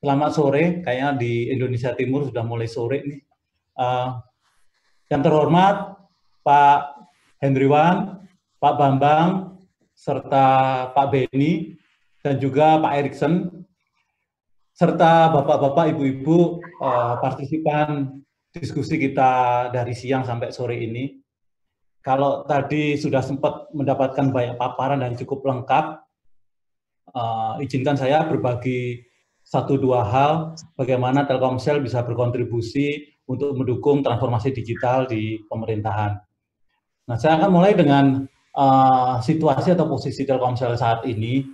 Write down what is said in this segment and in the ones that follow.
Selamat sore, kayaknya di Indonesia Timur sudah mulai sore nih. Yang terhormat Pak Hendriwan, Pak Bambang, serta Pak Beni, dan juga Pak Erikson, serta Bapak-Bapak, Ibu-Ibu partisipan diskusi kita dari siang sampai sore ini. Kalau tadi sudah sempat mendapatkan banyak paparan dan cukup lengkap, izinkan saya berbagi satu dua hal bagaimana Telkomsel bisa berkontribusi untuk mendukung transformasi digital di pemerintahan. Nah, saya akan mulai dengan situasi atau posisi Telkomsel saat ini.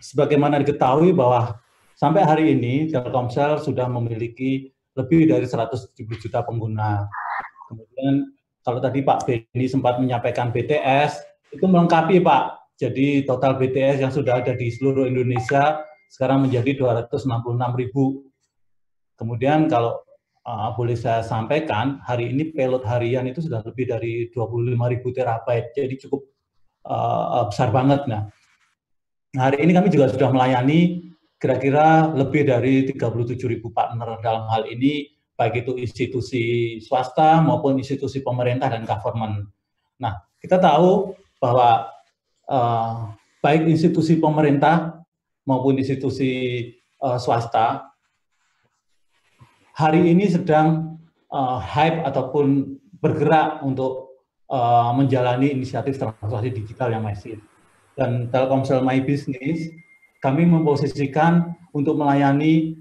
Sebagaimana diketahui bahwa sampai hari ini Telkomsel sudah memiliki lebih dari 170 juta pengguna. Kemudian kalau tadi Pak Beni sempat menyampaikan BTS, itu melengkapi Pak. Jadi total BTS yang sudah ada di seluruh Indonesia sekarang menjadi 266.000. Kemudian kalau boleh saya sampaikan, hari ini payload harian itu sudah lebih dari 25.000 terabyte, jadi cukup besar banget. Nah, hari ini kami juga sudah melayani kira-kira lebih dari 37.000 partner dalam hal ini, baik itu institusi swasta maupun institusi pemerintah dan government. Nah, kita tahu bahwa baik institusi pemerintah maupun institusi swasta hari ini sedang hype ataupun bergerak untuk menjalani inisiatif transformasi digital yang masif. Dan Telkomsel My Business, kami memposisikan untuk melayani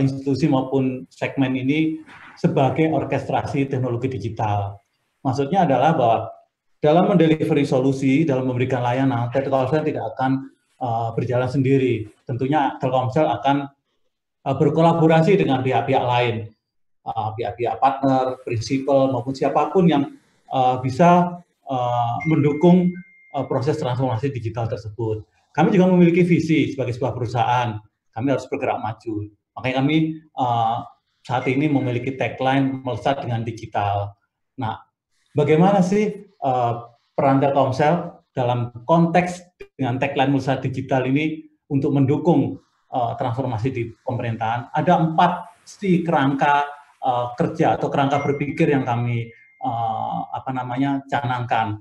institusi maupun segmen ini sebagai orkestrasi teknologi digital. Maksudnya adalah bahwa dalam mendelivery solusi, dalam memberikan layanan, Telkomsel tidak akan berjalan sendiri. Tentunya Telkomsel akan berkolaborasi dengan pihak-pihak lain, pihak-pihak partner, prinsipal, maupun siapapun yang bisa mendukung proses transformasi digital tersebut. Kami juga memiliki visi sebagai sebuah perusahaan, kami harus bergerak maju. Makanya kami saat ini memiliki tagline melesat dengan digital. Nah, bagaimana sih peran Telkomsel dalam konteks dengan tagline melesat digital ini untuk mendukung transformasi di pemerintahan? Ada 4 kerangka kerja atau kerangka berpikir yang kami canangkan,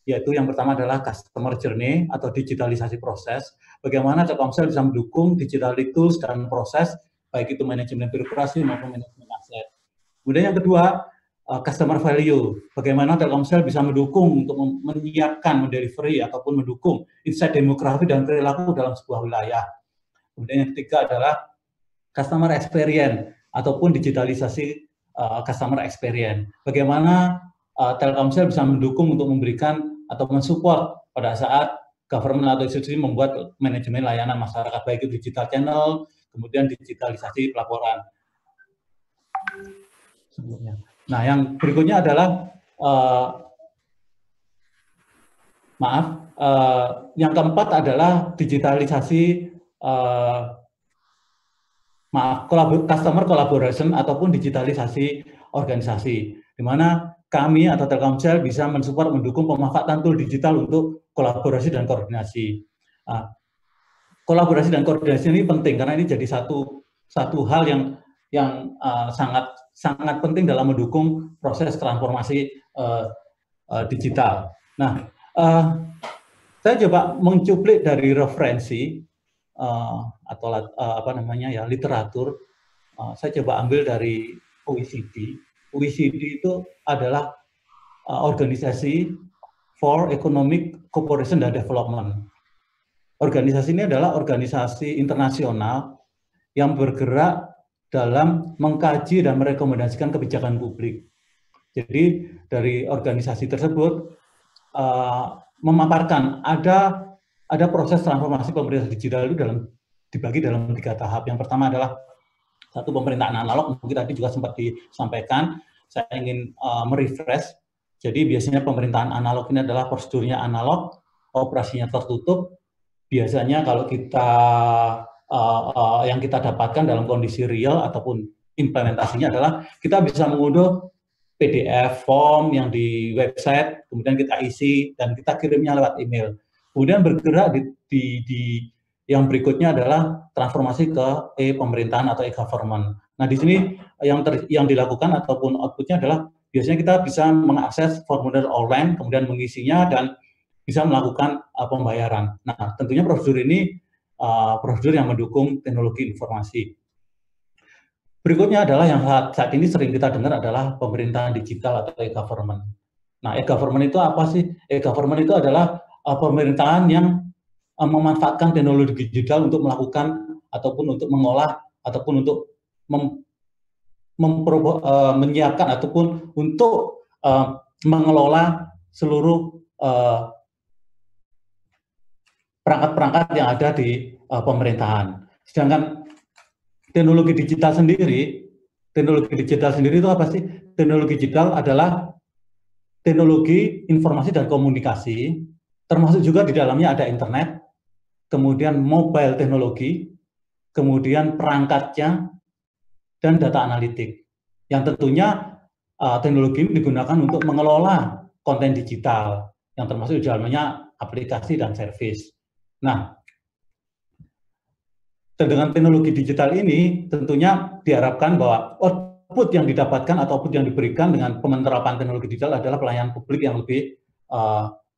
yaitu yang pertama adalah customer journey atau digitalisasi proses. Bagaimana Telkomsel bisa mendukung digital tools dan proses, baik itu manajemen birokrasi maupun manajemen aset. Kemudian yang kedua, customer value. Bagaimana Telkomsel bisa mendukung untuk menyiapkan, mendelivery ataupun mendukung insight demografi dan perilaku dalam sebuah wilayah. Kemudian yang ketiga adalah customer experience ataupun digitalisasi customer experience. Bagaimana Telkomsel bisa mendukung untuk memberikan atau mensupport pada saat government atau institusi membuat manajemen layanan masyarakat, baik itu digital channel, kemudian digitalisasi pelaporan. Nah, yang berikutnya adalah yang keempat adalah digitalisasi customer collaboration ataupun digitalisasi organisasi, di mana kami atau Telkomsel bisa mensupport mendukung pemanfaatan tool digital untuk kolaborasi dan koordinasi. Kolaborasi dan koordinasi ini penting karena ini jadi satu hal yang sangat penting dalam mendukung proses transformasi digital. Nah, saya coba mencuplik dari referensi atau literatur. Saya coba ambil dari OECD. OECD itu adalah organisasi for Economic Cooperation and Development. Organisasi ini adalah organisasi internasional yang bergerak dalam mengkaji dan merekomendasikan kebijakan publik. Jadi dari organisasi tersebut memaparkan ada proses transformasi pemerintah digital itu dibagi dalam 3 tahap. Yang pertama adalah satu, pemerintahan analog, mungkin tadi juga sempat disampaikan, saya ingin merefresh. Jadi biasanya pemerintahan analog ini adalah prosedurnya analog, operasinya tertutup. Biasanya kalau kita yang kita dapatkan dalam kondisi real ataupun implementasinya adalah kita bisa mengunduh PDF form yang di website, kemudian kita isi dan kita kirimnya lewat email. Kemudian bergerak Yang berikutnya adalah transformasi ke e-pemerintahan atau e-government. Nah, di sini yang dilakukan ataupun outputnya adalah biasanya kita bisa mengakses formulir online, kemudian mengisinya dan bisa melakukan pembayaran. Nah, tentunya prosedur ini prosedur yang mendukung teknologi informasi. Berikutnya adalah yang saat ini sering kita dengar adalah pemerintahan digital atau e-government. Nah, e-government itu apa sih? E-government itu adalah pemerintahan yang memanfaatkan teknologi digital untuk melakukan ataupun untuk mengolah ataupun untuk menyiapkan ataupun untuk mengelola seluruh perangkat-perangkat yang ada di pemerintahan. Sedangkan teknologi digital sendiri itu apa sih? Teknologi digital adalah teknologi informasi dan komunikasi, termasuk juga di dalamnya ada internet, kemudian mobile teknologi, kemudian perangkatnya, dan data analitik. Yang tentunya teknologi ini digunakan untuk mengelola konten digital, yang termasuk di dalamnya aplikasi dan service. Nah, dan dengan teknologi digital ini tentunya diharapkan bahwa output yang didapatkan atau output yang diberikan dengan penerapan teknologi digital adalah pelayanan publik yang lebih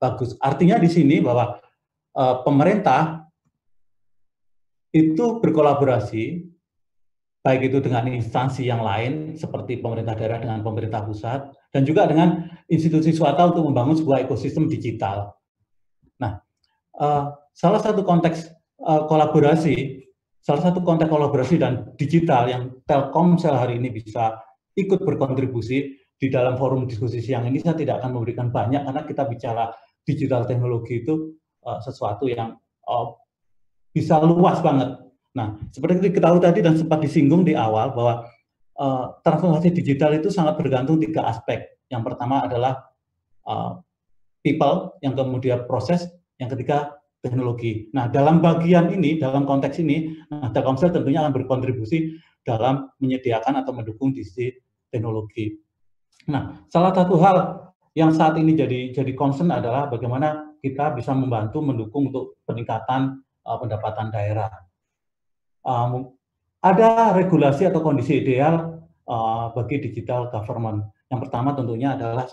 bagus. Artinya di sini bahwa pemerintah itu berkolaborasi baik itu dengan instansi yang lain seperti pemerintah daerah dengan pemerintah pusat dan juga dengan institusi swasta untuk membangun sebuah ekosistem digital. Nah, salah satu konteks kolaborasi dan digital yang Telkomsel hari ini bisa ikut berkontribusi di dalam forum diskusi siang ini, saya tidak akan memberikan banyak karena kita bicara digital teknologi itu sesuatu yang bisa luas banget. Nah, seperti kita tahu tadi dan sempat disinggung di awal bahwa transformasi digital itu sangat bergantung 3 aspek. Yang pertama adalah people, yang kemudian proses, yang ketiga teknologi. Nah, dalam bagian ini, dalam konteks ini, Telkomsel tentunya akan berkontribusi dalam menyediakan atau mendukung di sisi teknologi. Nah, salah satu hal yang saat ini jadi concern adalah bagaimana kita bisa membantu mendukung untuk peningkatan pendapatan daerah. Ada regulasi atau kondisi ideal bagi digital government. Yang pertama tentunya adalah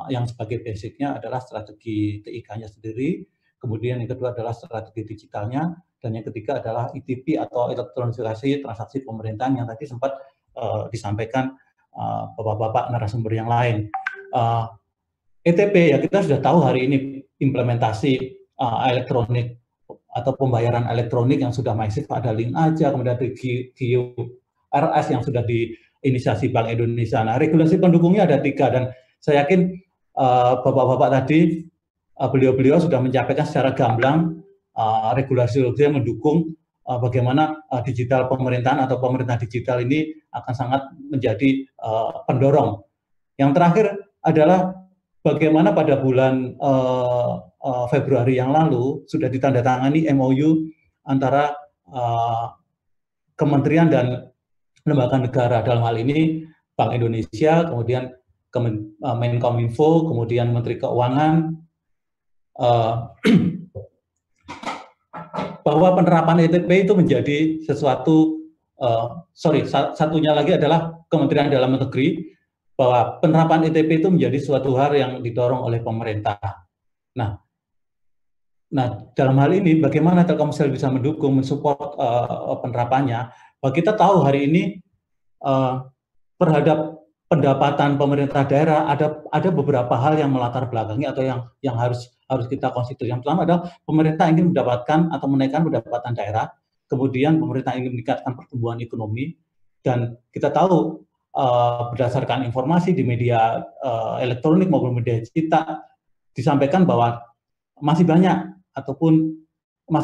yang sebagai basicnya adalah strategi TIK-nya sendiri, kemudian yang kedua adalah strategi digitalnya, dan yang ketiga adalah ETP atau elektronisasi transaksi pemerintahan yang tadi sempat disampaikan bapak-bapak narasumber yang lain. ETP ya kita sudah tahu hari ini implementasi elektronik atau pembayaran elektronik yang sudah masif, ada link aja, kemudian ada QRS yang sudah diinisiasi Bank Indonesia. Nah, regulasi pendukungnya ada 3 dan saya yakin bapak-bapak tadi beliau-beliau sudah menyampaikan secara gamblang regulasi yang mendukung bagaimana digital pemerintahan atau pemerintah digital ini akan sangat menjadi pendorong. Yang terakhir adalah bagaimana pada bulan Februari yang lalu sudah ditandatangani MOU antara kementerian dan lembaga negara, dalam hal ini Bank Indonesia, kemudian Menkominfo, kemudian Menteri Keuangan, bahwa penerapan ETP itu menjadi sesuatu, satunya lagi adalah Kementerian Dalam Negeri, bahwa penerapan ETP itu menjadi suatu hal yang didorong oleh pemerintah. Nah, dalam hal ini bagaimana Telkomsel bisa mendukung, mensupport penerapannya? Bahwa kita tahu hari ini terhadap pendapatan pemerintah daerah ada beberapa hal yang melatar belakangi atau yang harus kita konsider. Yang pertama adalah pemerintah ingin mendapatkan atau menaikkan pendapatan daerah, kemudian pemerintah ingin meningkatkan pertumbuhan ekonomi, dan kita tahu berdasarkan informasi di media elektronik maupun media cetak disampaikan bahwa masih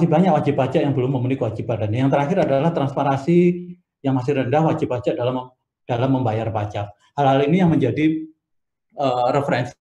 banyak wajib pajak yang belum memenuhi kewajiban. Dan yang terakhir adalah transparansi yang masih rendah wajib pajak dalam membayar pajak. Hal-hal ini yang menjadi referensi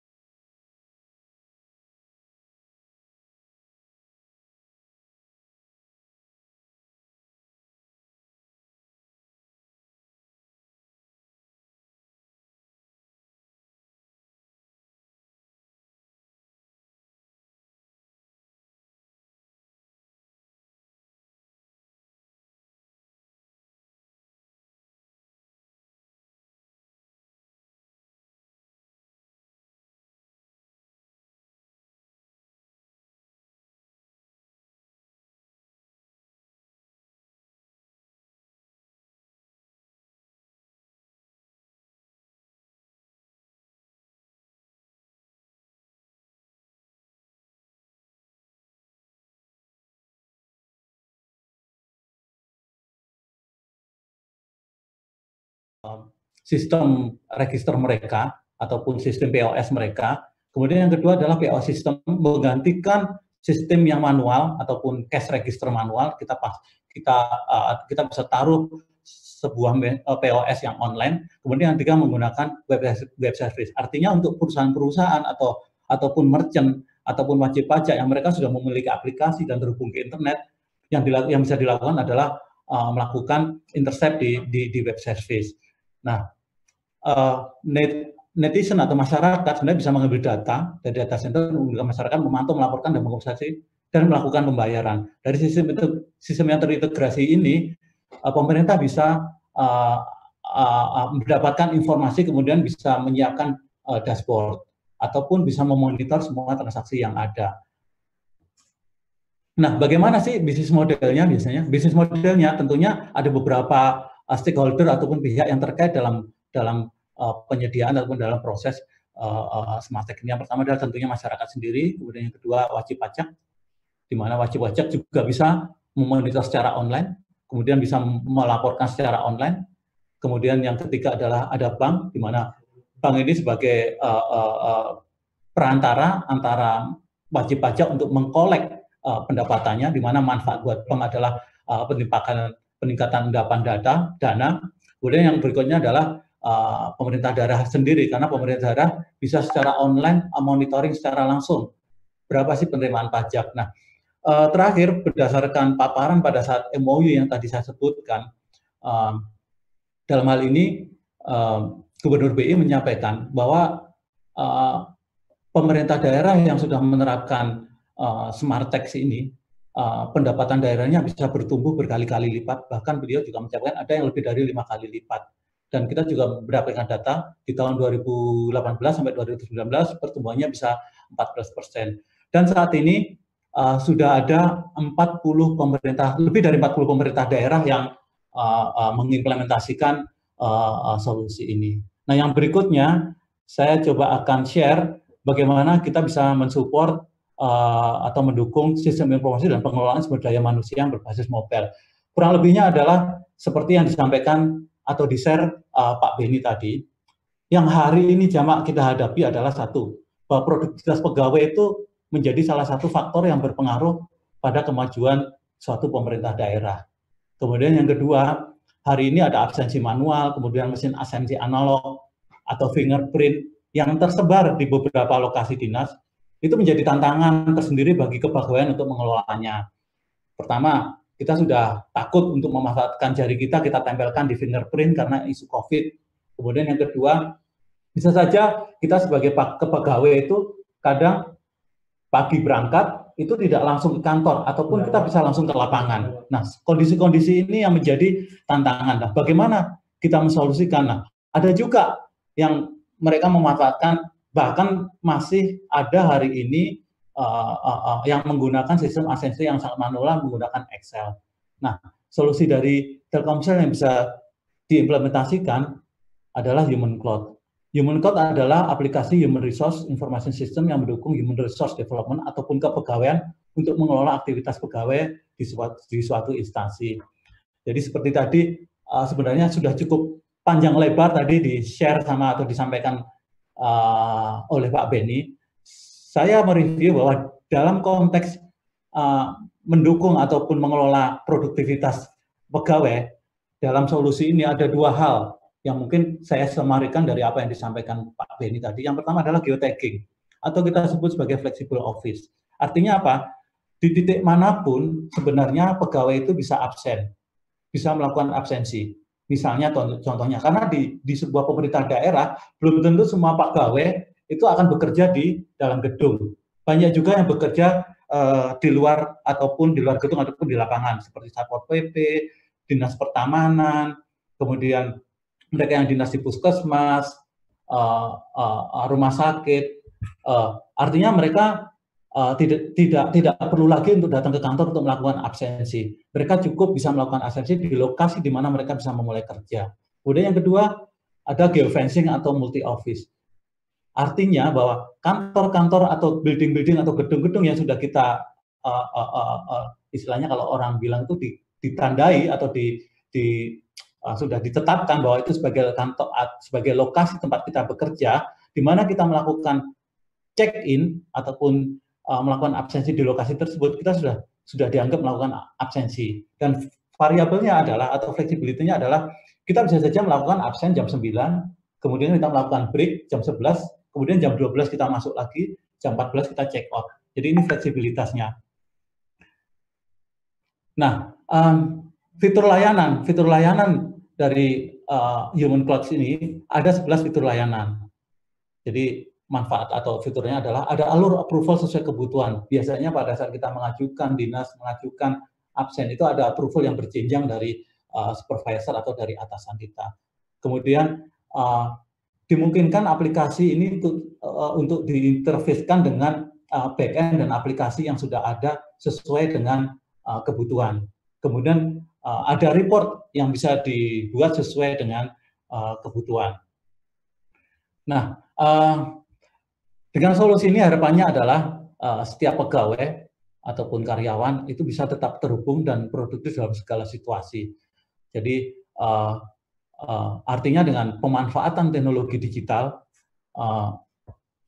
sistem register mereka ataupun sistem POS mereka. Kemudian yang kedua adalah POS sistem menggantikan sistem yang manual ataupun cash register manual. Kita bisa taruh sebuah POS yang online. Kemudian yang ketiga menggunakan web service. Artinya untuk perusahaan-perusahaan ataupun merchant ataupun wajib pajak yang mereka sudah memiliki aplikasi dan terhubung ke internet, yang bisa dilakukan adalah melakukan intercept di web service. Nah, netizen atau masyarakat sebenarnya bisa mengambil data dari data center, masyarakat memantau, melaporkan, dan mengoperasi dan melakukan pembayaran. Dari sistem yang terintegrasi ini, pemerintah bisa mendapatkan informasi, kemudian bisa menyiapkan dashboard ataupun bisa memonitor semua transaksi yang ada. Nah, bagaimana sih bisnis modelnya biasanya? Bisnis modelnya tentunya ada beberapa stakeholder ataupun pihak yang terkait dalam penyediaan ataupun dalam proses smart tech ini. Yang pertama adalah tentunya masyarakat sendiri, kemudian yang kedua wajib pajak, di mana wajib pajak juga bisa memonitor secara online, kemudian bisa melaporkan secara online. Kemudian yang ketiga adalah ada bank, di mana bank ini sebagai perantara antara wajib pajak untuk mengkolek pendapatannya, di mana manfaat buat bank adalah peningkatan endapan dana. Kemudian yang berikutnya adalah pemerintah daerah sendiri, karena pemerintah daerah bisa secara online monitoring secara langsung berapa sih penerimaan pajak. Nah, terakhir berdasarkan paparan pada saat MOU yang tadi saya sebutkan, dalam hal ini Gubernur BI menyampaikan bahwa pemerintah daerah yang sudah menerapkan smart tax ini, pendapatan daerahnya bisa bertumbuh berkali-kali lipat, bahkan beliau juga mencapai ada yang lebih dari 5 kali lipat. Dan kita juga mendapatkan data di tahun 2018 sampai 2019 pertumbuhannya bisa 14%. Dan saat ini sudah ada lebih dari 40 pemerintah daerah yang mengimplementasikan solusi ini. Nah, yang berikutnya saya coba akan share bagaimana kita bisa mensupport atau mendukung sistem informasi dan pengelolaan sumber daya manusia yang berbasis mobile. Kurang lebihnya adalah seperti yang disampaikan atau di-share Pak Beni tadi. Yang hari ini jamak kita hadapi adalah satu, bahwa produktivitas pegawai itu menjadi salah satu faktor yang berpengaruh pada kemajuan suatu pemerintah daerah. Kemudian yang kedua, hari ini ada absensi manual, kemudian mesin absensi analog atau fingerprint yang tersebar di beberapa lokasi dinas. Itu menjadi tantangan tersendiri bagi kepegawaian untuk mengelolanya. Pertama, kita sudah takut untuk memanfaatkan jari kita tempelkan di fingerprint karena isu COVID. Kemudian yang kedua, bisa saja kita sebagai kepegawai itu kadang pagi berangkat itu tidak langsung ke kantor, ataupun kita bisa langsung ke lapangan. Nah, kondisi-kondisi ini yang menjadi tantangan. Nah, bagaimana kita mensolusikan? Nah, ada juga yang mereka memanfaatkan, bahkan masih ada hari ini yang menggunakan sistem absensi yang sangat manual menggunakan Excel. Nah, solusi dari Telkomsel yang bisa diimplementasikan adalah Human Cloud. Human Cloud adalah aplikasi Human Resource Information System yang mendukung Human Resource Development ataupun kepegawaian untuk mengelola aktivitas pegawai di suatu instansi. Jadi seperti tadi, sebenarnya sudah cukup panjang lebar tadi di-share sama atau disampaikan oleh Pak Beni. Saya mereview bahwa dalam konteks mendukung ataupun mengelola produktivitas pegawai, dalam solusi ini ada dua hal yang mungkin saya semarikan dari apa yang disampaikan Pak Beni tadi. Yang pertama adalah geotagging, atau kita sebut sebagai flexible office. Artinya apa? Di titik manapun sebenarnya pegawai itu bisa absen, bisa melakukan absensi. Misalnya contohnya, karena di sebuah pemerintah daerah, belum tentu semua pegawai itu akan bekerja di dalam gedung. Banyak juga yang bekerja di luar ataupun di luar gedung ataupun di lapangan, seperti Satpol PP, Dinas Pertamanan, kemudian mereka yang dinas di puskesmas, rumah sakit. Artinya mereka tidak perlu lagi untuk datang ke kantor untuk melakukan absensi. Mereka cukup bisa melakukan absensi di lokasi di mana mereka bisa memulai kerja. Kemudian yang kedua, ada geofencing atau multi office. Artinya bahwa kantor-kantor atau building-building atau gedung-gedung yang sudah kita istilahnya kalau orang bilang itu ditandai atau sudah ditetapkan bahwa itu sebagai kantor, sebagai lokasi tempat kita bekerja, di mana kita melakukan check-in ataupun melakukan absensi di lokasi tersebut, kita sudah dianggap melakukan absensi. Dan variabelnya adalah, atau fleksibilitasnya adalah, kita bisa saja melakukan absen jam 9, kemudian kita melakukan break jam 11, kemudian jam 12 kita masuk lagi, jam 14 kita check out. Jadi ini fleksibilitasnya. Nah, fitur layanan dari Human Cloud ini ada 11 fitur layanan. Jadi manfaat atau fiturnya adalah ada alur approval sesuai kebutuhan. Biasanya pada saat kita mengajukan dinas, mengajukan absen, itu ada approval yang berjenjang dari supervisor atau dari atasan kita. Kemudian dimungkinkan aplikasi ini untuk diinterfacekan dengan back-end dan aplikasi yang sudah ada sesuai dengan kebutuhan. Kemudian ada report yang bisa dibuat sesuai dengan kebutuhan. Nah, dengan solusi ini harapannya adalah setiap pegawai ataupun karyawan itu bisa tetap terhubung dan produktif dalam segala situasi. Jadi artinya dengan pemanfaatan teknologi digital,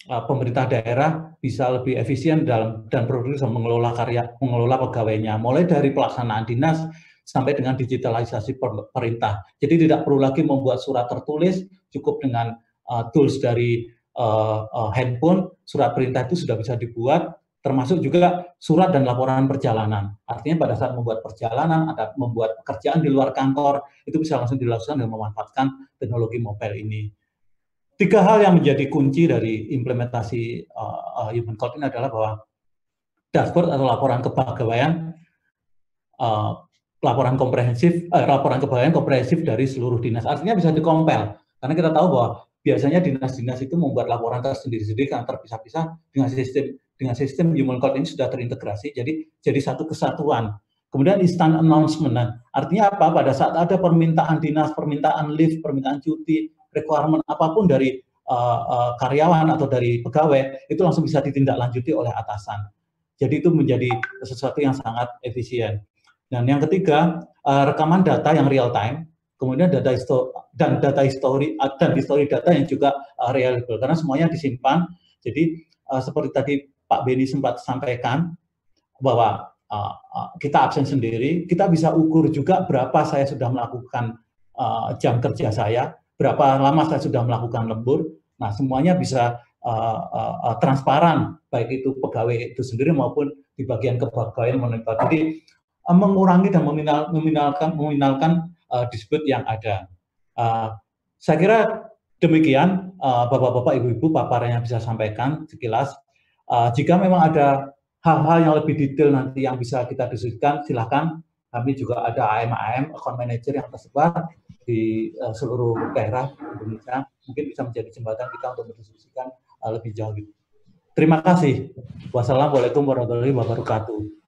pemerintah daerah bisa lebih efisien dan produktif dalam mengelola pegawainya, mulai dari pelaksanaan dinas sampai dengan digitalisasi pemerintah. Jadi tidak perlu lagi membuat surat tertulis, cukup dengan tools dari handphone, surat perintah itu sudah bisa dibuat, termasuk juga surat dan laporan perjalanan. Artinya pada saat membuat perjalanan, ada membuat pekerjaan di luar kantor, itu bisa langsung dilakukan dengan memanfaatkan teknologi mobile ini. 3 hal yang menjadi kunci dari implementasi Human Cloud ini adalah bahwa dashboard atau laporan kepegawaian, laporan kepegawaian komprehensif dari seluruh dinas. Artinya bisa dikompel, karena kita tahu bahwa biasanya dinas-dinas itu membuat laporan tersendiri-sendiri karena terpisah-pisah. Dengan sistem Human Cloud ini sudah terintegrasi, jadi satu kesatuan. Kemudian instant announcement, artinya apa? Pada saat ada permintaan dinas, permintaan leave, permintaan cuti, requirement apapun dari karyawan atau dari pegawai, itu langsung bisa ditindaklanjuti oleh atasan. Jadi itu menjadi sesuatu yang sangat efisien. Dan yang ketiga, rekaman data yang real time, kemudian data history data yang juga reliable, karena semuanya disimpan. Jadi seperti tadi Pak Beni sempat sampaikan bahwa kita absen sendiri, kita bisa ukur juga berapa saya sudah melakukan jam kerja saya, berapa lama saya sudah melakukan lembur. Nah, semuanya bisa transparan, baik itu pegawai itu sendiri maupun di bagian kepegawaian monitor. Jadi mengurangi dan meminalkan dispute yang ada. Saya kira demikian, Bapak-bapak, Ibu-ibu, paparan yang bisa sampaikan sekilas. Jika memang ada hal-hal yang lebih detail nanti yang bisa kita diskusikan, silakan. Kami juga ada AM, account manager yang tersebar di seluruh daerah Indonesia. Mungkin bisa menjadi jembatan kita untuk mendiskusikan lebih jauh. Terima kasih. Wassalamualaikum warahmatullahi wabarakatuh.